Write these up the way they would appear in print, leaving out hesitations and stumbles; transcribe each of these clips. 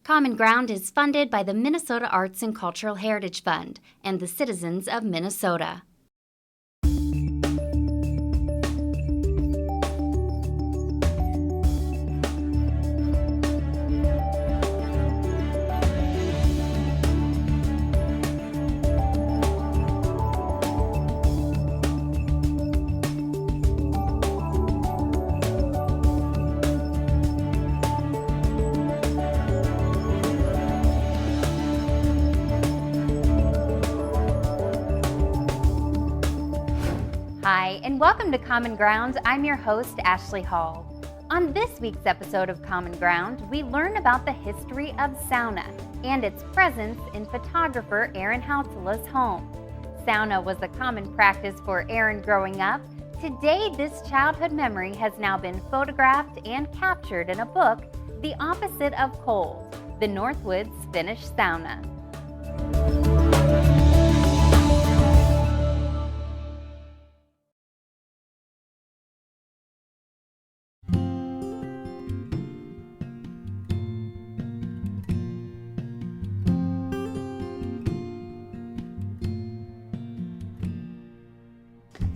Common Ground is funded by the Minnesota Arts and Cultural Heritage Fund and the citizens of Minnesota. Hi, and welcome to Common Ground. I'm your host, Ashley Hall. On this week's episode of Common Ground, we learn about the history of sauna and its presence in photographer Aaron Hautala's home. Sauna was a common practice for Aaron growing up. Today, this childhood memory has now been photographed and captured in a book, The Opposite of Cold, The Northwoods Finnish Sauna.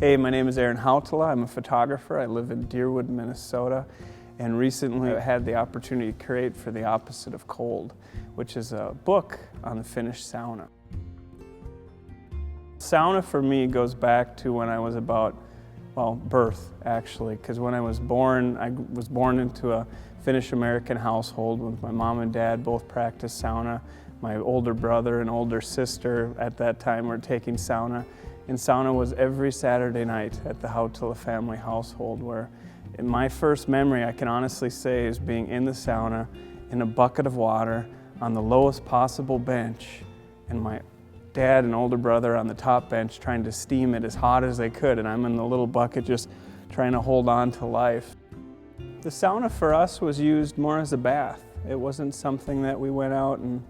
Hey, my name is Aaron Hautala. I'm a photographer. I live in Deerwood, Minnesota, and recently I had the opportunity to create for The Opposite of Cold, which is a book on the Finnish sauna. Sauna for me goes back to when I was about, birth actually, because when I was born into a Finnish-American household with my mom and dad both practiced sauna. My older brother and older sister at that time were taking sauna. And sauna was every Saturday night at the Hautala family household, where in my first memory I can honestly say is being in the sauna in a bucket of water on the lowest possible bench, and my dad and older brother on the top bench trying to steam it as hot as they could, and I'm in the little bucket just trying to hold on to life. The sauna for us was used more as a bath. It wasn't something that we went out and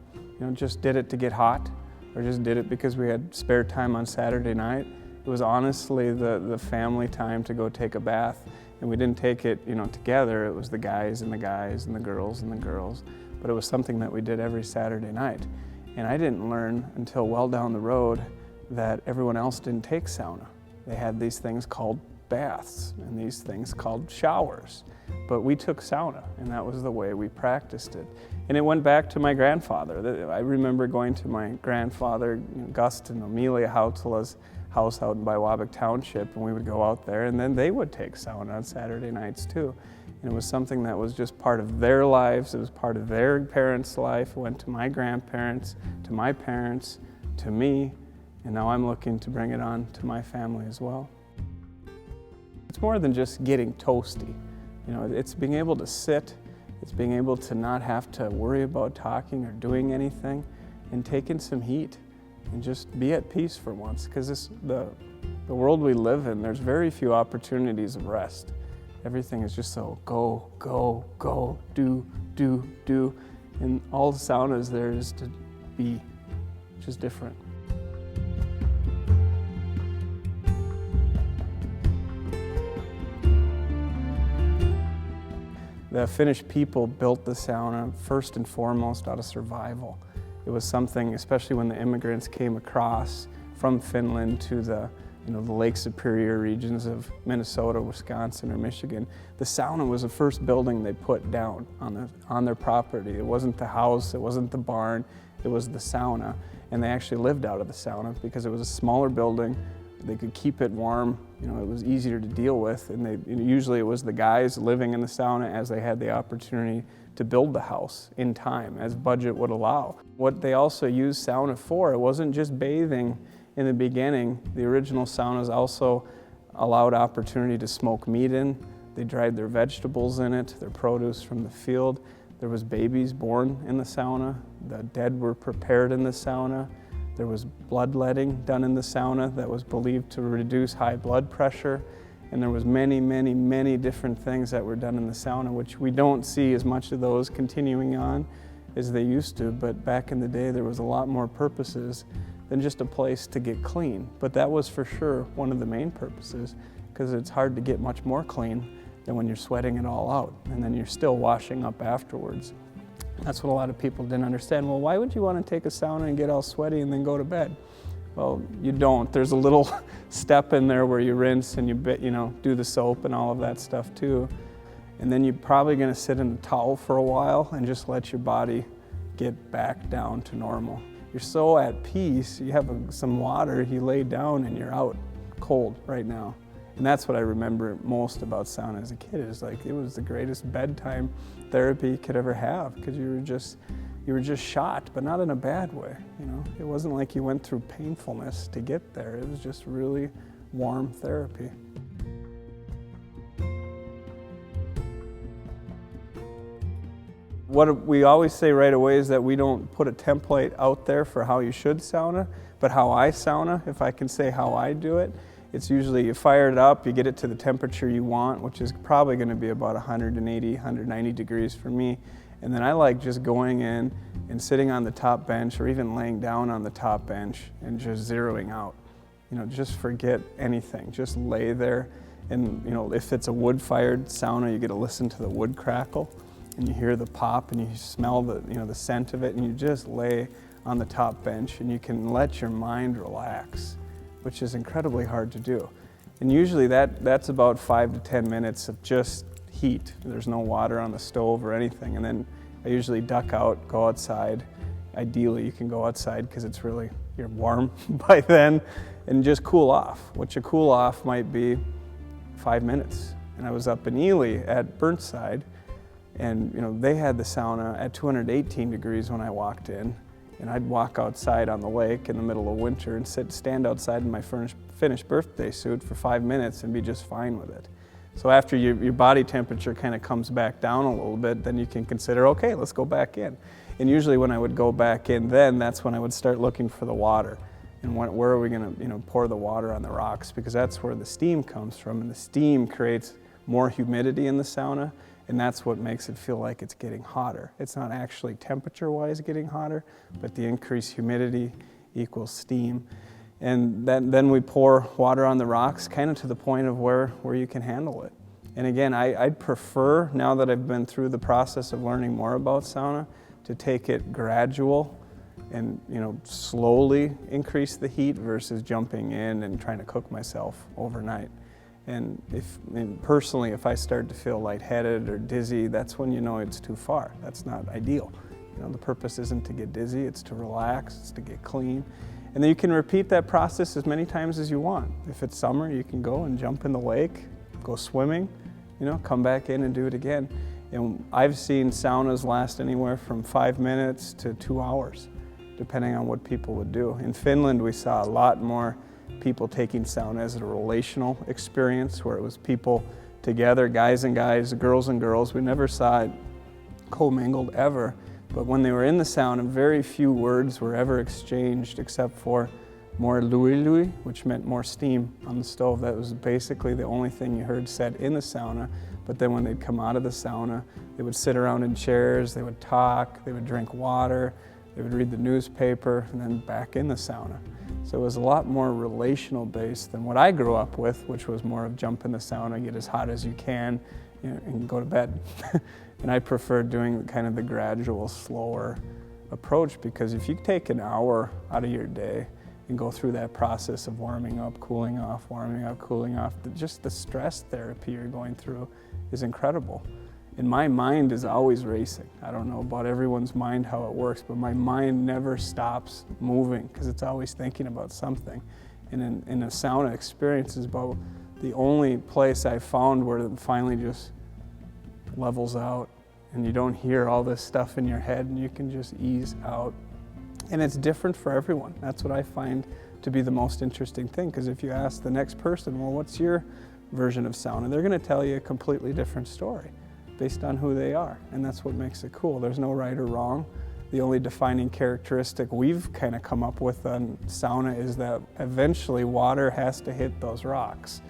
just did it to get hot, or just did it because we had spare time on Saturday night. It was honestly the family time to go take a bath, and we didn't take it together. It was the guys and the guys and the girls and the girls, but it was something that we did every Saturday night. And I didn't learn until well down the road that everyone else didn't take sauna. They had these things called baths and these things called showers, but we took sauna, and that was the way we practiced it. And it went back to my grandfather. I remember going to my grandfather, Gust and Amelia Hautala's house out in Biwabic Township, and we would go out there, and then they would take sauna on Saturday nights too. And it was something that was just part of their lives. It was part of their parents' life. It went to my grandparents, to my parents, to me, and now I'm looking to bring it on to my family as well. It's more than just getting toasty. It's being able to sit. It's being able to not have to worry about talking or doing anything, and taking some heat and just be at peace for once, because the world we live in, there's very few opportunities of rest. Everything is just so go, go, go, do, and all the saunas there is to be, which is different. The Finnish people built the sauna first and foremost out of survival. It was something, especially when the immigrants came across from Finland to the Lake Superior regions of Minnesota, Wisconsin, or Michigan. The sauna was the first building they put down on their property. It wasn't the house, it wasn't the barn, it was the sauna. And they actually lived out of the sauna because it was a smaller building. They could keep it warm, it was easier to deal with, and usually it was the guys living in the sauna as they had the opportunity to build the house in time, as budget would allow. What they also used sauna for, it wasn't just bathing in the beginning. The original saunas also allowed opportunity to smoke meat in. They dried their vegetables in it, their produce from the field. There was babies born in the sauna. The dead were prepared in the sauna. There was bloodletting done in the sauna that was believed to reduce high blood pressure. And there was many, many, many different things that were done in the sauna, which we don't see as much of those continuing on as they used to. But back in the day, there was a lot more purposes than just a place to get clean. But that was for sure one of the main purposes, because it's hard to get much more clean than when you're sweating it all out, and then you're still washing up afterwards. That's what a lot of people didn't understand. Well, why would you want to take a sauna and get all sweaty and then go to bed? Well, you don't. There's a little step in there where you rinse and you do the soap and all of that stuff too. And then you're probably going to sit in a towel for a while and just let your body get back down to normal. You're so at peace, you have some water, you lay down and you're out cold right now. And that's what I remember most about sauna as a kid. Is like it was the greatest bedtime therapy you could ever have, because you were just shot, but not in a bad way. It wasn't like you went through painfulness to get there. It was just really warm therapy. What we always say right away is that we don't put a template out there for how you should sauna, but how I sauna, if I can say how I do it, it's usually you fire it up, you get it to the temperature you want, which is probably going to be about 180, 190 degrees for me. And then I like just going in and sitting on the top bench or even laying down on the top bench and just zeroing out. Just forget anything, just lay there. And if it's a wood-fired sauna, you get to listen to the wood crackle and you hear the pop and you smell the scent of it, and you just lay on the top bench and you can let your mind relax, which is incredibly hard to do. And usually that's about 5 to 10 minutes of just heat. There's no water on the stove or anything. And then I usually duck out, go outside. Ideally, you can go outside because you're warm by then, and just cool off. What you cool off might be 5 minutes. And I was up in Ely at Burnside, and they had the sauna at 218 degrees when I walked in. And I'd walk outside on the lake in the middle of winter and stand outside in my Finnish birthday suit for 5 minutes and be just fine with it. So after your body temperature kind of comes back down a little bit, then you can consider, okay, let's go back in. And usually when I would go back in, that's when I would start looking for the water. And where are we going to pour the water on the rocks? Because that's where the steam comes from, and the steam creates more humidity in the sauna, and that's what makes it feel like it's getting hotter. It's not actually temperature-wise getting hotter, but the increased humidity equals steam. And then we pour water on the rocks kind of to the point of where you can handle it. And again, I'd prefer, now that I've been through the process of learning more about sauna, to take it gradual and slowly increase the heat versus jumping in and trying to cook myself overnight. And personally, if I start to feel lightheaded or dizzy, that's when it's too far. That's not ideal. The purpose isn't to get dizzy, it's to relax, it's to get clean. And then you can repeat that process as many times as you want. If it's summer, you can go and jump in the lake, go swimming, come back in and do it again. And I've seen saunas last anywhere from 5 minutes to 2 hours, depending on what people would do. In Finland, we saw a lot more people taking sauna as a relational experience, where it was people together, guys and guys, girls and girls. We never saw it commingled ever. But when they were in the sauna, very few words were ever exchanged except for more lui, which meant more steam on the stove. That was basically the only thing you heard said in the sauna. But then when they'd come out of the sauna, they would sit around in chairs, they would talk, they would drink water, they would read the newspaper, and then back in the sauna. So it was a lot more relational based than what I grew up with, which was more of jump in the sauna, get as hot as you can, and go to bed. And I prefer doing kind of the gradual, slower approach, because if you take an hour out of your day and go through that process of warming up, cooling off, warming up, cooling off, just the stress therapy you're going through is incredible. And my mind is always racing. I don't know about everyone's mind, how it works, but my mind never stops moving because it's always thinking about something. And in a sauna experience is about the only place I found where it finally just levels out and you don't hear all this stuff in your head and you can just ease out. And it's different for everyone. That's what I find to be the most interesting thing, because if you ask the next person, well, what's your version of sauna? They're going to tell you a completely different story based on who they are, and that's what makes it cool. There's no right or wrong. The only defining characteristic we've kind of come up with on sauna is that eventually water has to hit those rocks,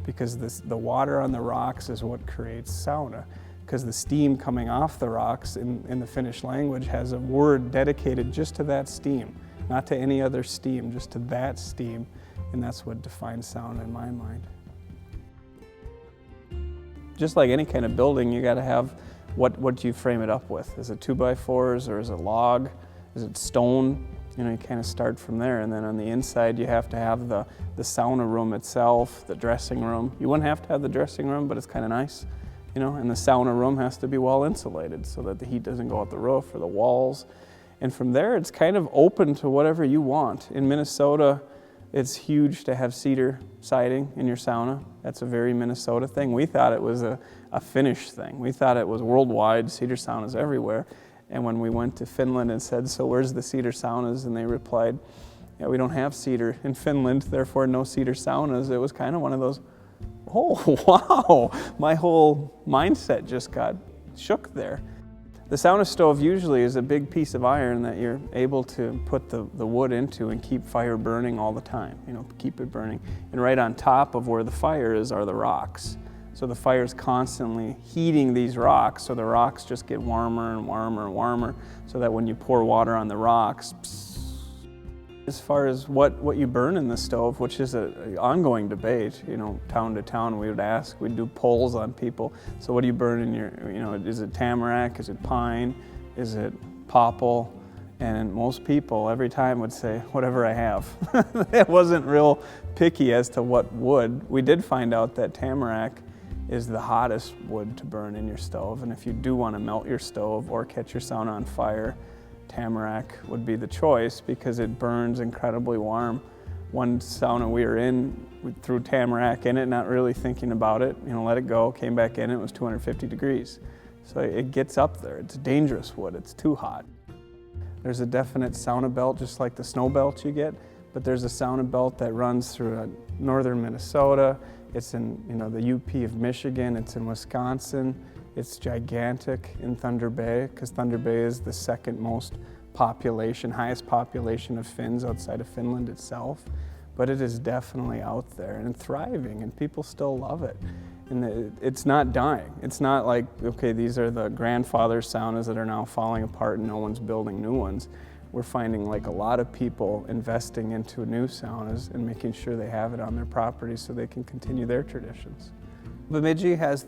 because the water on the rocks is what creates sauna. Because the steam coming off the rocks in the Finnish language has a word dedicated just to that steam, not to any other steam, just to that steam, and that's what defines sauna in my mind. Just like any kind of building, you got to have what do you frame it up with? Is it 2x4s or is it log? Is it stone? You know, you kind of start from there, and then on the inside you have to have the sauna room itself, the dressing room. You wouldn't have to have the dressing room, but it's kind of nice, you know, and the sauna room has to be well insulated so that the heat doesn't go out the roof or the walls. And from there, it's kind of open to whatever you want. In Minnesota, it's huge to have cedar siding in your sauna. That's a very Minnesota thing. We thought it was a Finnish thing. We thought it was worldwide, cedar saunas everywhere. And when we went to Finland and said, so where's the cedar saunas? And they replied, yeah, we don't have cedar in Finland, therefore no cedar saunas. It was kind of one of those, oh, wow, my whole mindset just got shook there. The sauna stove usually is a big piece of iron that you're able to put the wood into and keep fire burning all the time, you know, keep it burning. And right on top of where the fire is are the rocks. So the fire's constantly heating these rocks, so the rocks just get warmer and warmer and warmer, so that when you pour water on the rocks, psst. As far as what you burn in the stove, which is an ongoing debate, you know, town to town, we would ask, we'd do polls on people. So what do you burn in your, you know, is it tamarack, is it pine, is it popple? And most people every time would say, whatever I have. It wasn't real picky as to what wood. We did find out that tamarack is the hottest wood to burn in your stove. And if you do want to melt your stove or catch your sauna on fire, tamarack would be the choice because it burns incredibly warm. One sauna we were in, we threw tamarack in it, not really thinking about it, you know, let it go, came back in, it was 250 degrees. So it gets up there. It's dangerous wood, it's too hot. There's a definite sauna belt, just like the snow belt you get, but there's a sauna belt that runs through northern Minnesota. It's in, you know, the UP of Michigan, it's in Wisconsin. It's gigantic in Thunder Bay, because Thunder Bay is the second most population, highest population of Finns outside of Finland itself. But it is definitely out there and thriving, and people still love it. And it's not dying. It's not like, okay, these are the grandfather saunas that are now falling apart and no one's building new ones. We're finding like a lot of people investing into new saunas and making sure they have it on their property so they can continue their traditions. Bemidji has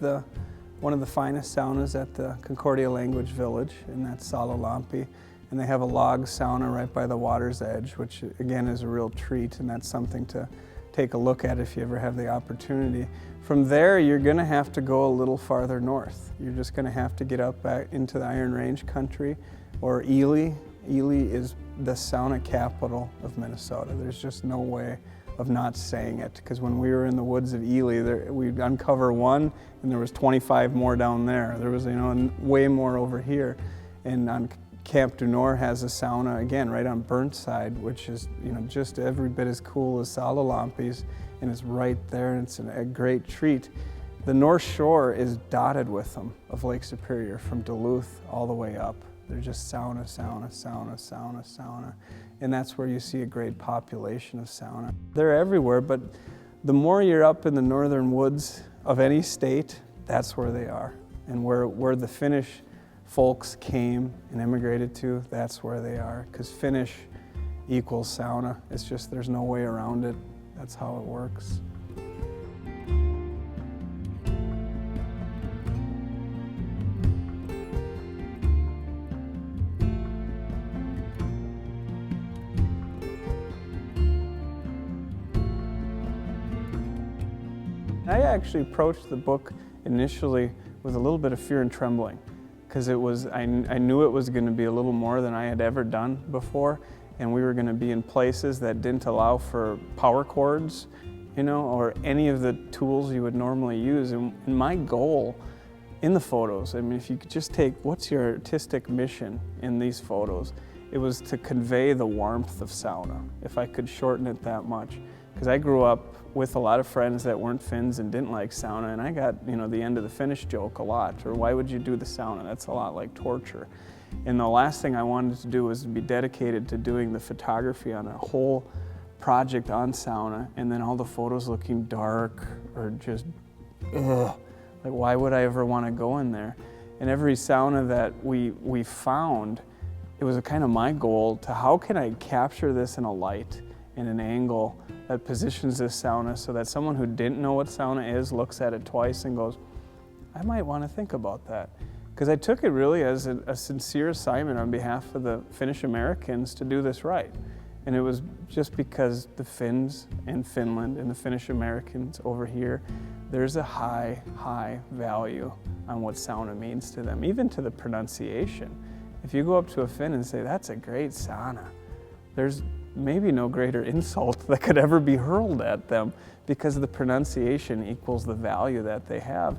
one of the finest saunas at the Concordia Language Village, and that's Salalampi. And they have a log sauna right by the water's edge, which again is a real treat, and that's something to take a look at if you ever have the opportunity. From there, you're gonna have to go a little farther north. You're just gonna have to get up back into the Iron Range country, or Ely. Ely is the sauna capital of Minnesota. There's just no way of not saying it, because when we were in the woods of Ely, we'd uncover one, and there was 25 more down there. There was, you know, way more over here. And on Camp du Nord has a sauna, again, right on Burnside, which is, you know, just every bit as cool as Salalampi's, and it's right there, and it's a great treat. The North Shore is dotted with them, of Lake Superior, from Duluth all the way up. They're just sauna, sauna, sauna, sauna, sauna. And that's where you see a great population of sauna. They're everywhere, but the more you're up in the northern woods of any state, that's where they are. And where the Finnish folks came and immigrated to, that's where they are. Because Finnish equals sauna. It's just, there's no way around it. That's how it works. I actually approached the book initially with a little bit of fear and trembling, because I knew it was going to be a little more than I had ever done before, and we were going to be in places that didn't allow for power cords, you know, or any of the tools you would normally use. And my goal in the photos, I mean, if you could just take, what's your artistic mission in these photos? It was to convey the warmth of sauna, if I could shorten it that much. Because I grew up with a lot of friends that weren't Finns and didn't like sauna, and I got, you know, the end of the Finnish joke a lot, or why would you do the sauna? That's a lot like torture. And the last thing I wanted to do was be dedicated to doing the photography on a whole project on sauna, and then all the photos looking dark or just, ugh. Like, why would I ever want to go in there? And every sauna that we found, it was a kind of my goal to how can I capture this in a light, in an angle that positions this sauna so that someone who didn't know what sauna is looks at it twice and goes, I might want to think about that. because I took it really as a sincere assignment on behalf of the Finnish Americans to do this right. And it was just because the Finns in Finland and the Finnish Americans over here, there's a high value on what sauna means to them, even to the pronunciation. If you go up to a Finn and say, that's a great sauna, there's maybe no greater insult that could ever be hurled at them, because the pronunciation equals the value that they have.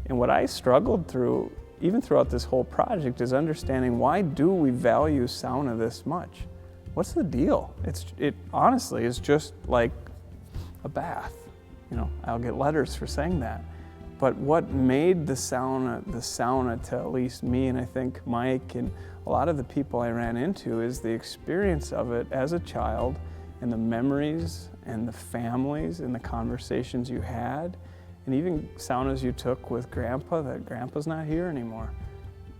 And what I struggled through, even throughout this whole project, is understanding, why do we value sauna this much? What's the deal? It honestly is just like a bath. You know, I'll get letters for saying that. But what made the sauna to at least me, and I think Mike and a lot of the people I ran into, is the experience of it as a child, and the memories and the families and the conversations you had, and even saunas you took with Grandpa, that Grandpa's not here anymore.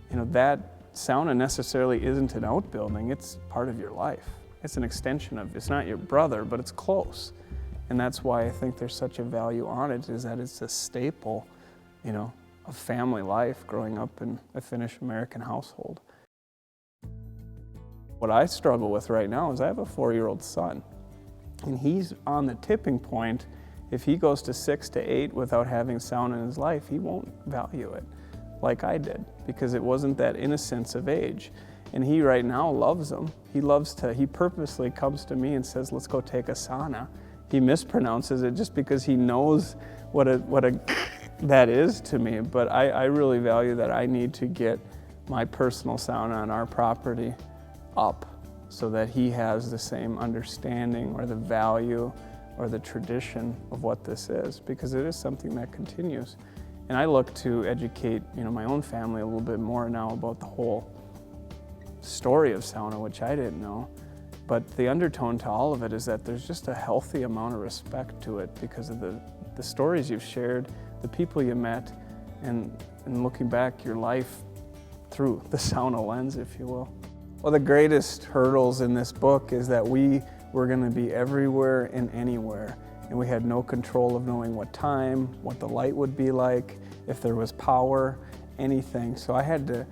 You know, that sauna necessarily isn't an outbuilding, it's part of your life. It's an extension of, it's not your brother, but it's close. And that's why I think there's such a value on it, is that it's a staple, you know, of family life growing up in a Finnish American household. What I struggle with right now is I have a 4-year-old son, and he's on the tipping point. If he goes to 6 to 8 without having sauna in his life, he won't value it like I did, because it wasn't that innocence of age. And he right now loves them. He purposely comes to me and says, let's go take a sauna. He mispronounces it just because he knows what that is to me. But I really value that. I need to get my personal sauna on our property up so that he has the same understanding or the value or the tradition of what this is, because it is something that continues. And I look to educate, you know, my own family a little bit more now about the whole story of sauna, which I didn't know. But the undertone to all of it is that there's just a healthy amount of respect to it because of the stories you've shared, the people you met, and looking back your life through the sauna lens, if you will. Well, the greatest hurdles in this book is that we were going to be everywhere and anywhere, and we had no control of knowing what time, what the light would be like, if there was power, anything. So I had to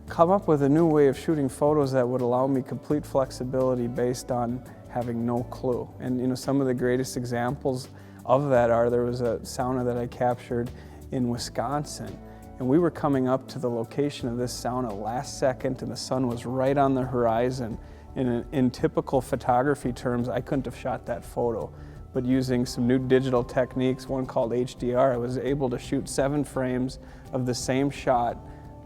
come up with a new way of shooting photos that would allow me complete flexibility based on having no clue. And you know, some of the greatest examples of that are, there was a sauna that I captured in Wisconsin, and we were coming up to the location of this sauna last second, and the sun was right on the horizon. In typical photography terms, I couldn't have shot that photo, but using some new digital techniques, one called HDR, I was able to shoot 7 frames of the same shot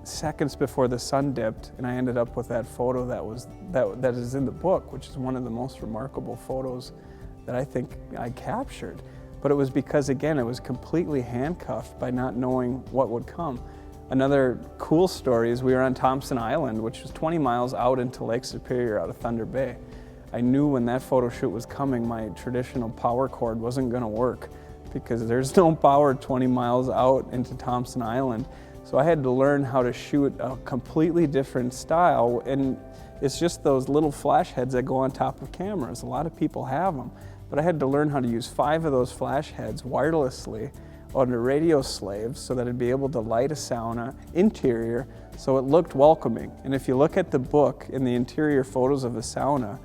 seconds before the sun dipped, and I ended up with that photo that is in the book, which is one of the most remarkable photos that I think I captured. But it was because, again, it was completely handcuffed by not knowing what would come. Another cool story is we were on Thompson Island, which was 20 miles out into Lake Superior out of Thunder Bay. I knew when that photo shoot was coming, my traditional power cord wasn't going to work, because there's no power 20 miles out into Thompson Island. So I had to learn how to shoot a completely different style, and it's just those little flash heads that go on top of cameras. A lot of people have them, but I had to learn how to use 5 of those flash heads wirelessly on a radio slave so that it'd be able to light a sauna interior so it looked welcoming. And if you look at the book and the interior photos of the sauna,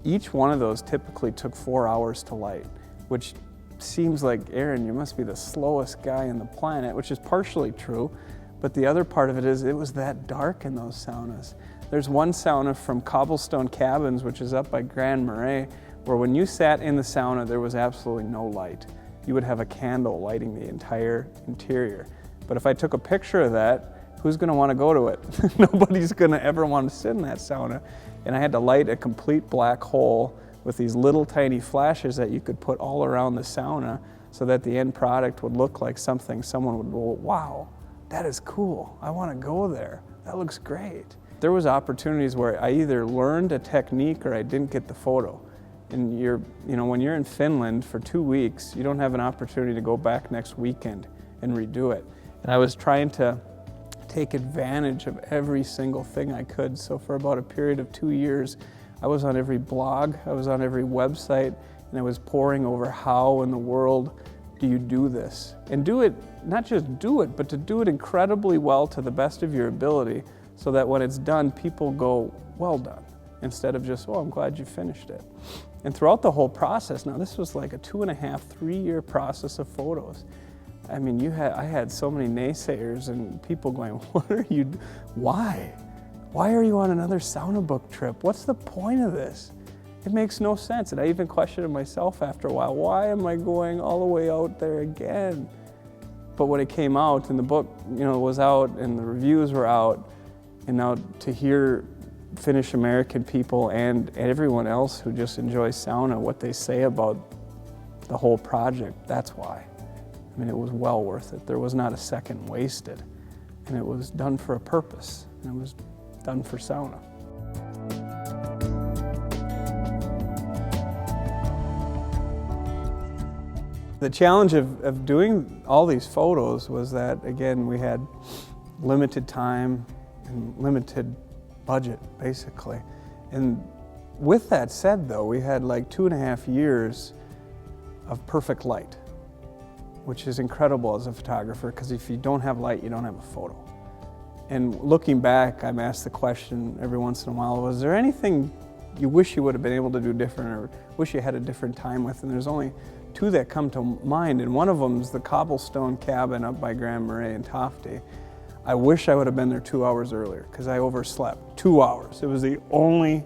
each one of those typically took 4 hours to light, which seems like, Aaron, you must be the slowest guy on the planet, which is partially true, but the other part of it is it was that dark in those saunas. There's one sauna from Cobblestone Cabins, which is up by Grand Marais, where when you sat in the sauna, there was absolutely no light. You would have a candle lighting the entire interior. But if I took a picture of that, who's going to want to go to it? Nobody's going to ever want to sit in that sauna. And I had to light a complete black hole with these little tiny flashes that you could put all around the sauna so that the end product would look like something someone would go, wow, that is cool. I want to go there. That looks great. There was opportunities where I either learned a technique or I didn't get the photo. And when you're in Finland for 2 weeks, you don't have an opportunity to go back next weekend and redo it. And I was trying to take advantage of every single thing I could. So for about a period of 2 years, I was on every blog, I was on every website, and I was poring over how in the world do you do this? And do it, not just do it, but to do it incredibly well to the best of your ability so that when it's done, people go, well done, instead of just, oh, I'm glad you finished it. And throughout the whole process, now this was like a 2.5, 3-year process of photos. I mean, I had so many naysayers and people going, why? Why are you on another sauna book trip? What's the point of this? It makes no sense. And I even questioned it myself after a while. Why am I going all the way out there again? But when it came out and the book, was out and the reviews were out, and now to hear Finnish American people and everyone else who just enjoys sauna, what they say about the whole project, that's why. I mean, it was well worth it. There was not a second wasted. And it was done for a purpose. And it was done for sauna. The challenge of doing all these photos was that, again, we had limited time and limited budget, basically. And with that said, though, we had like 2.5 years of perfect light, which is incredible as a photographer, because if you don't have light, you don't have a photo. And looking back, I'm asked the question every once in a while, was there anything you wish you would have been able to do different or wish you had a different time with? And there's only 2 that come to mind, and one of them is the cobblestone cabin up by Grand Marais in Tofte. I wish I would have been there 2 hours earlier because I overslept 2 hours. It was the only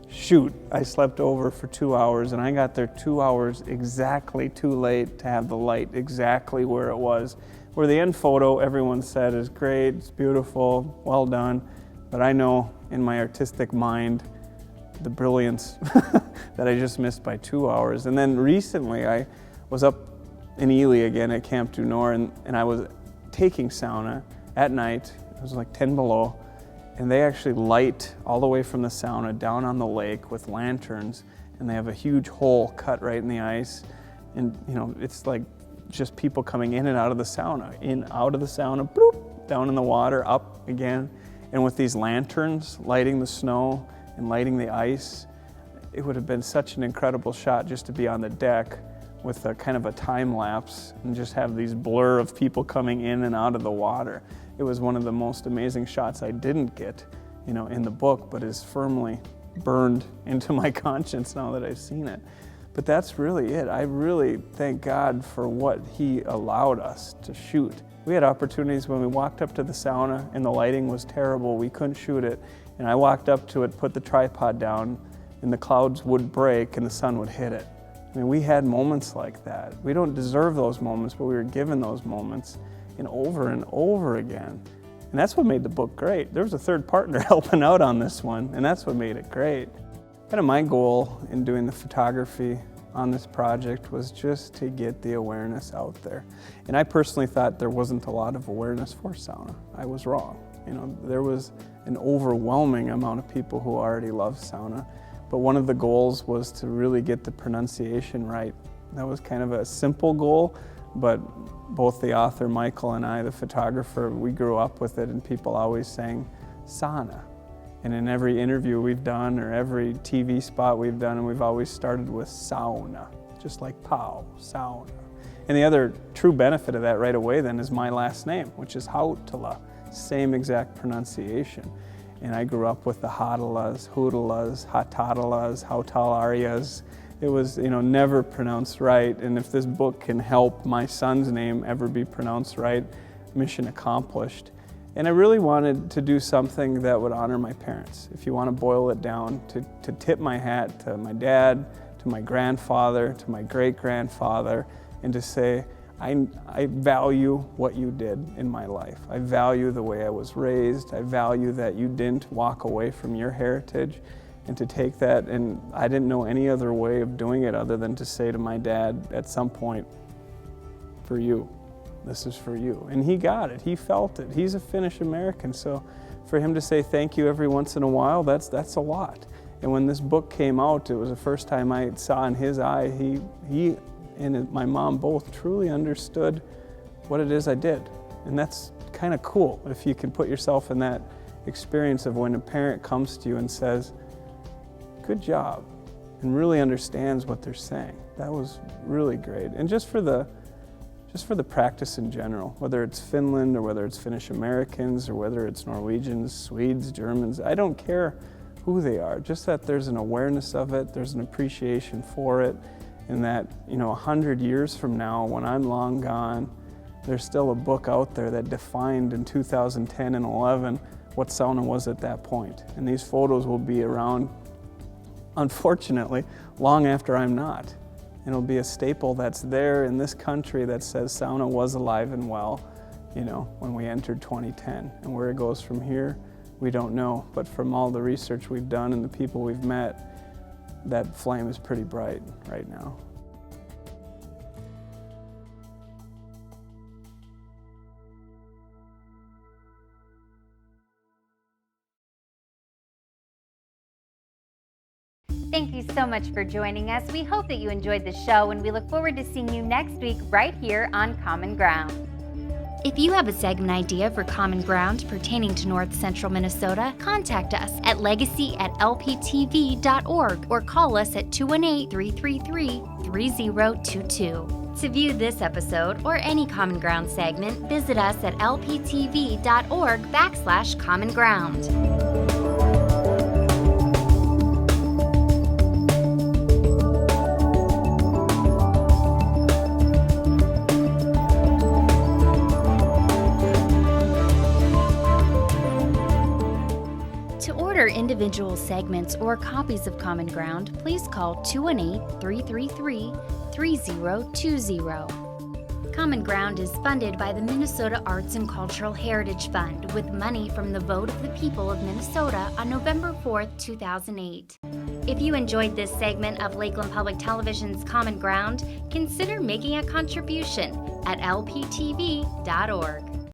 shoot I slept over for 2 hours, and I got there 2 hours exactly too late to have the light exactly where it was. Where the end photo, everyone said, is great, it's beautiful, well done, but I know in my artistic mind the brilliance that I just missed by 2 hours. And then recently I was up in Ely again at Camp du Nord, and I was taking sauna at night. It was like 10 below, and they actually light all the way from the sauna down on the lake with lanterns, and they have a huge hole cut right in the ice, and it's like just people coming in and out of the sauna, bloop, down in the water, up again, and with these lanterns lighting the snow and lighting the ice. It would have been such an incredible shot just to be on the deck with a kind of a time lapse and just have these blur of people coming in and out of the water. It was one of the most amazing shots I didn't get, in the book, but is firmly burned into my conscience now that I've seen it. But that's really it. I really thank God for what He allowed us to shoot. We had opportunities when we walked up to the sauna and the lighting was terrible, we couldn't shoot it. And I walked up to it, put the tripod down, and the clouds would break and the sun would hit it. I mean, we had moments like that. We don't deserve those moments, but we were given those moments and over again. And that's what made the book great. There was a third partner helping out on this one, and that's what made it great. Kind of my goal in doing the photography on this project was just to get the awareness out there. And I personally thought there wasn't a lot of awareness for sauna. I was wrong. There was an overwhelming amount of people who already love sauna. But one of the goals was to really get the pronunciation right. That was kind of a simple goal, but both the author, Michael, and I, the photographer, we grew up with it, and people always saying sauna. And in every interview we've done or every TV spot we've done, and we've always started with sauna, just like pow, sauna. And the other true benefit of that right away then is my last name, which is Hautala, same exact pronunciation. And I grew up with the Hautalas, Hautalas, Hautalarias. It was, never pronounced right. And if this book can help my son's name ever be pronounced right, mission accomplished. And I really wanted to do something that would honor my parents. If you want to boil it down, to tip my hat to my dad, to my grandfather, to my great-grandfather, and to say, I value what you did in my life. I value the way I was raised. I value that you didn't walk away from your heritage, and to take that, and I didn't know any other way of doing it other than to say to my dad at some point, for you, this is for you. And he got it, he felt it. He's a Finnish American, so for him to say thank you every once in a while, that's a lot. And when this book came out, it was the first time I saw in his eye, he and my mom both truly understood what it is I did. And that's kind of cool if you can put yourself in that experience of when a parent comes to you and says, good job, and really understands what they're saying. That was really great. And just for the just for the practice in general, whether it's Finland or whether it's Finnish Americans or whether it's Norwegians, Swedes, Germans, I don't care who they are, just that there's an awareness of it, there's an appreciation for it, and that, 100 years from now, when I'm long gone, there's still a book out there that defined in 2010 and 11 what sauna was at that point. And these photos will be around, unfortunately, long after I'm not. And it'll be a staple that's there in this country that says sauna was alive and well, when we entered 2010. And where it goes from here, we don't know. But from all the research we've done and the people we've met, that flame is pretty bright right now. Thank you so much for joining us. We hope that you enjoyed the show, and we look forward to seeing you next week right here on Common Ground. If you have a segment idea for Common Ground pertaining to North Central Minnesota, contact us at legacy@lptv.org or call us at 218-333-3022. To view this episode or any Common Ground segment, visit us at lptv.org/Common Ground. For individual segments or copies of Common Ground, please call 218-333-3020. Common Ground is funded by the Minnesota Arts and Cultural Heritage Fund with money from the vote of the people of Minnesota on November 4th, 2008. If you enjoyed this segment of Lakeland Public Television's Common Ground, consider making a contribution at lptv.org.